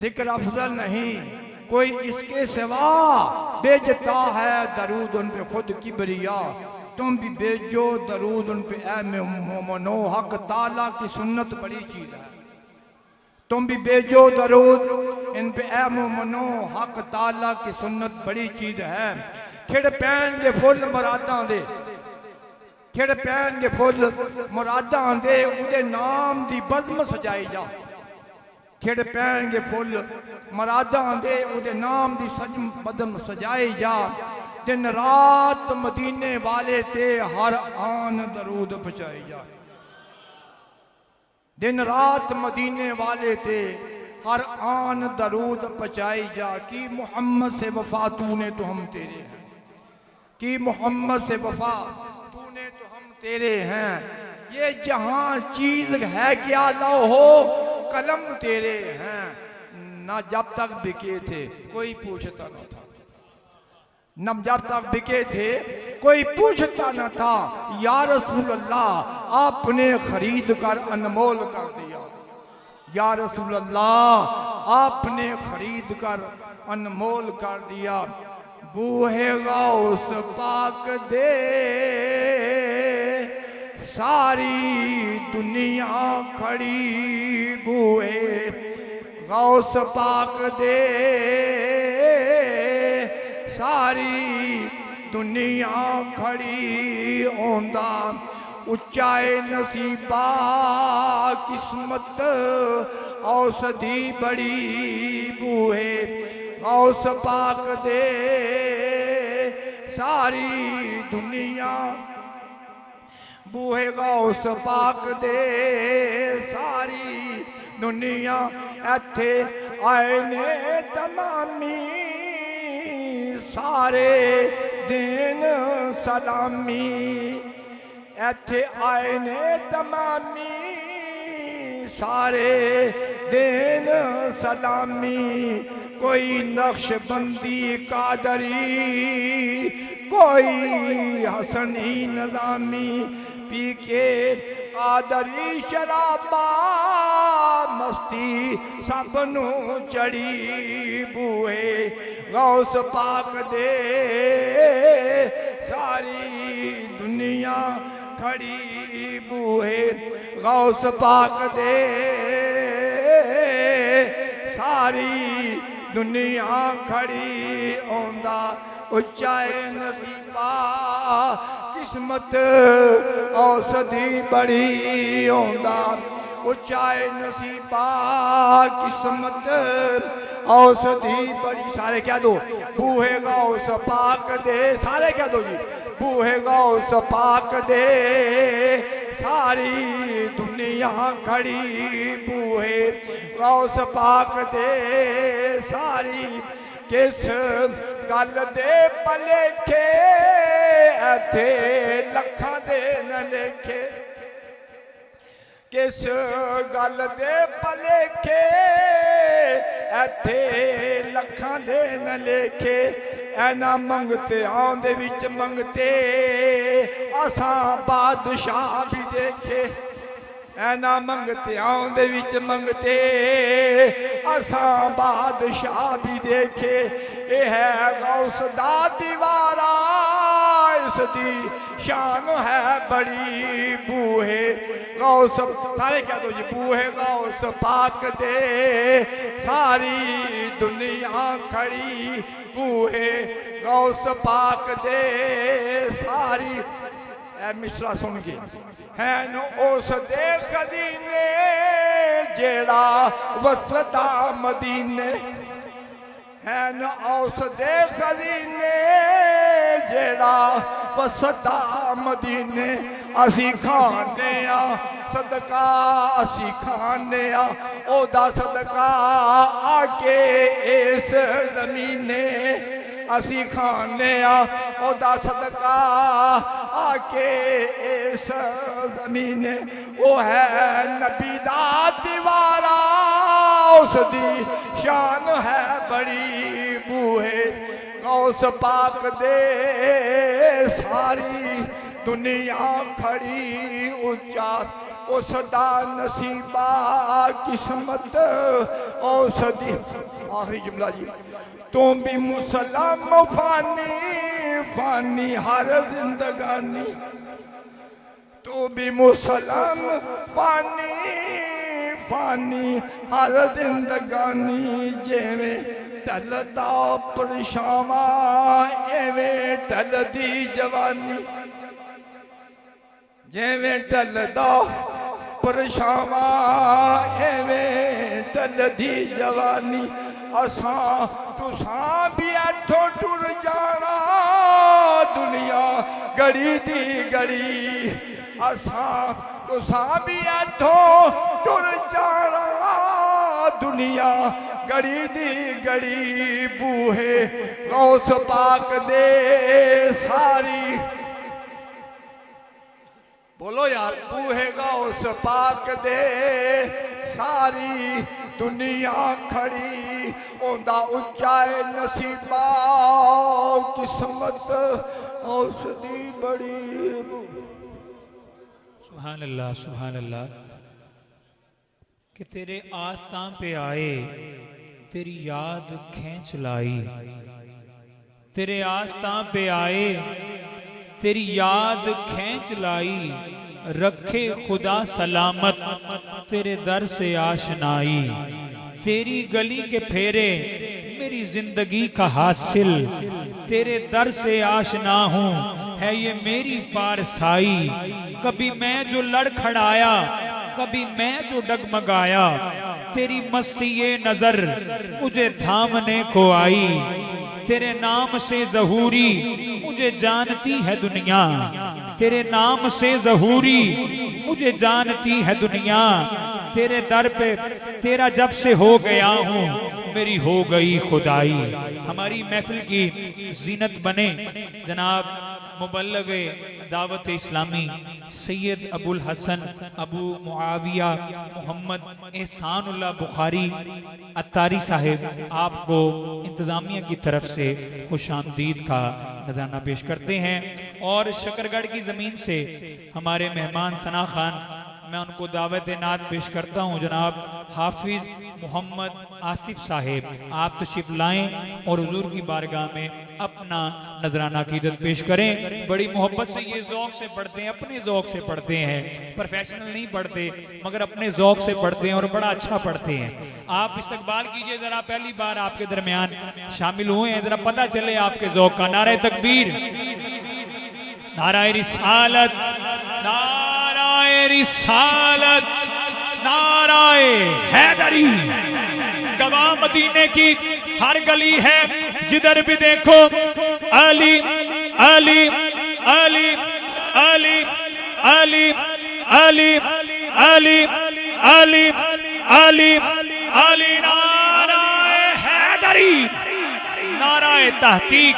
जिक्र अफजल नहीं कोई इसके सिवा, भेजता है दरूद उन पे खुद किबरिया। तुम भी भेजो दरूद उन पे ऐ मोमनो, हक ताला की सुन्नत बड़ी चीज है। तुम भी भेजो दरूद इन पे ऐ मोमनो, हक ताला की सुन्नत बड़ी चीज है। खिड़ पैन के फुल मुरादां दे, खिड़ पैन के फुल मुरादां दे, उदे नाम दी बज़म सजाई जा। खिड़ पैन के फुल मुरादां दे, उदे नाम दी बज़म सजाई जा। दिन रात मदीने वाले ते हर आन दरूद पहुंचाई जा। दिन रात मदीने वाले ते हर आन दरूद पहुंचाई जा। कि मोहम्मद से वफा तूने तो हम तेरे हैं, कि मोहम्मद से वफा तूने तो हम तेरे हैं। ये जहां चीज है क्या लो हो, कलम तेरे हैं। ना जब तक बिके थे कोई पूछता न था, न जब तक बिके थे कोई पूछता न था। या रसूल अल्लाह आपने खरीद कर अनमोल कर दिया। या रसूल अल्लाह आपने खरीद कर अनमोल कर दिया। बूहे गौस पाक दे सारी दुनिया खड़ी, बूहे गौस पाक दे सारी दुनिया खड़ी। ओंदा उच्चाए नसीबा किस्मत औसधी बड़ी, बूहे गौस पाक दे सारी दुनिया, बूहे गौस पाक दे सारी दुनिया। इत्थे आए ने तमामी सारे दिन सलामी, इत्थे आए ने तमामी सारे दिन सलामी। कोई नक्शबंदी कादरी, कोई हसनी नज़ामी, पी के कादरी शराबा मस्ती सबनू चढ़ी। बूहे गौस पाक दे सारी दुनिया खड़ी, बूहे गौस पाक दे सारी दुनिया खड़ी। ओंदा उच्चाए नसीबा किस्मत औसधी बड़ी, ओंदा उच्चाए नसीबा किस्मत औसधी बड़ी। सारे कह दो बूहे गौस पाक दे, सारे कह दो जी बूहे गौस पाक दे सारी दुनिया खड़ी, बूहे गौस पाक दे सारी। किस गल दे भलेखे इत्थे लखां दे न लेखे, किस गल दे भलेखे इत्थे लखां दे न लेखे। ऐना मंगते आंदे विच मंगते असां बादशाह भी देखे, ऐना मंगते आंदे विच मंगते असां बादशाह भी देखे। ये है गौस दा दीवारा इसदी शान है बड़ी, बूहे गौस सारे कह दो जी बूहे गौस पाक दे सारी दुनिया खड़ी, बूहे गौस पाक दे सारी। ऐ मिसरा सुन के है न उस दे खदीने जेड़ा वसदा मदीने, है न उस दे खदीने जेड़ा वसदा मदीने। असी खाने आ सदका असी खाने आ ओदा सदका आके इस जमीने, असी खाने आ ओदा सदका आके इस जमीने। वो है नबी दा दीवारा उसदी शान है बड़ी, बूहे गौस पाक दे सारी दुनिया खड़ी उच्चा उसदा नसीबा किस्मत औसदी। आखिरी जुमला जी, तुम भी मुसलम फानी फानी हर जिंदगानी, तू भी मुसलम फानी फानी हर जिंदगानी, जेवे टलदा परछावा एवें टलदी जवानी, जेवें टलदा परछावा एवें टलदी जवानी। असां तुसां भी इत्थों टुर जाना दुनिया गड़ी दी गड़ी, असां तुसां भी इत्थों टुर जाना दुनिया गड़ी दी गड़ी। बूहे गौस पाक दे सारी, बोलो यार, बूहे गौस पाक दे सारी दुनिया खड़ी, ओंदा उच्चाए नसीबा किस्मत औसदी बड़ी। सुभान अल्लाह, सुभान अल्लाह। कि तेरे आस्तां पे आए तेरी याद खींच लाई, तेरे आस्तां पे आए तेरी याद खींच लाई, रखे खुदा सलामत तेरे दर से आशनाई। तेरी गली के फेरे मेरी जिंदगी का हासिल, तेरे दर से आशना हूँ है ये मेरी पारसाई। कभी मैं जो लड़खड़ाया, कभी मैं जो डगमगाया, तेरी मस्ती ये नजर मुझे थामने को आई। तेरे नाम से ज़हूरी मुझे जानती है दुनिया, तेरे नाम से ज़हूरी मुझे जानती है दुनिया। तेरे दर पे तेरा जब से हो गया हूँ मेरी हो गई खुदाई। हमारी महफिल की जीनत बने जनाब मुबल्लगे दावत इस्लामी सैयद अबुल हसन अबू मुआविया मोहम्मद एहसानुल्लाह बुखारी अत्तारी साहिब आपको इंतज़ामिया की तरफ से खुशामदीद का नज़राना पेश करते हैं। और शकरगढ़ की ज़मीन से हमारे मेहमान सना खान, मैं उनको दावत नात पेश करता हूँ। जनाब हाफिज मोहम्मद आसिफ साहिब आप तशरीफ लाएं और हुजूर की बारगाह में अपना नजराना अकीदत पेश करें। बड़ी मोहब्बत से ये ज़ौक़ से पढ़ते हैं, अपने ज़ौक़ से पढ़ते हैं, प्रोफेशनल नहीं पढ़ते मगर अपने ज़ौक़ से पढ़ते हैं और बड़ा अच्छा पढ़ते हैं। आप इस्तकबाल कीजिए, जरा पहली बार आपके दरमियान शामिल हुए हैं, जरा पता चले आपके ज़ौक़ का। नारे तकबीर, नाराए रिसालत, नाराए रिसालत, नाराए हैदरी। गवाह मदीने की हर गली है, जिधर भी देखो अली अली अली अली अली अली अली अली अली अली। नाराए हैदरी, नाराए तहकीक,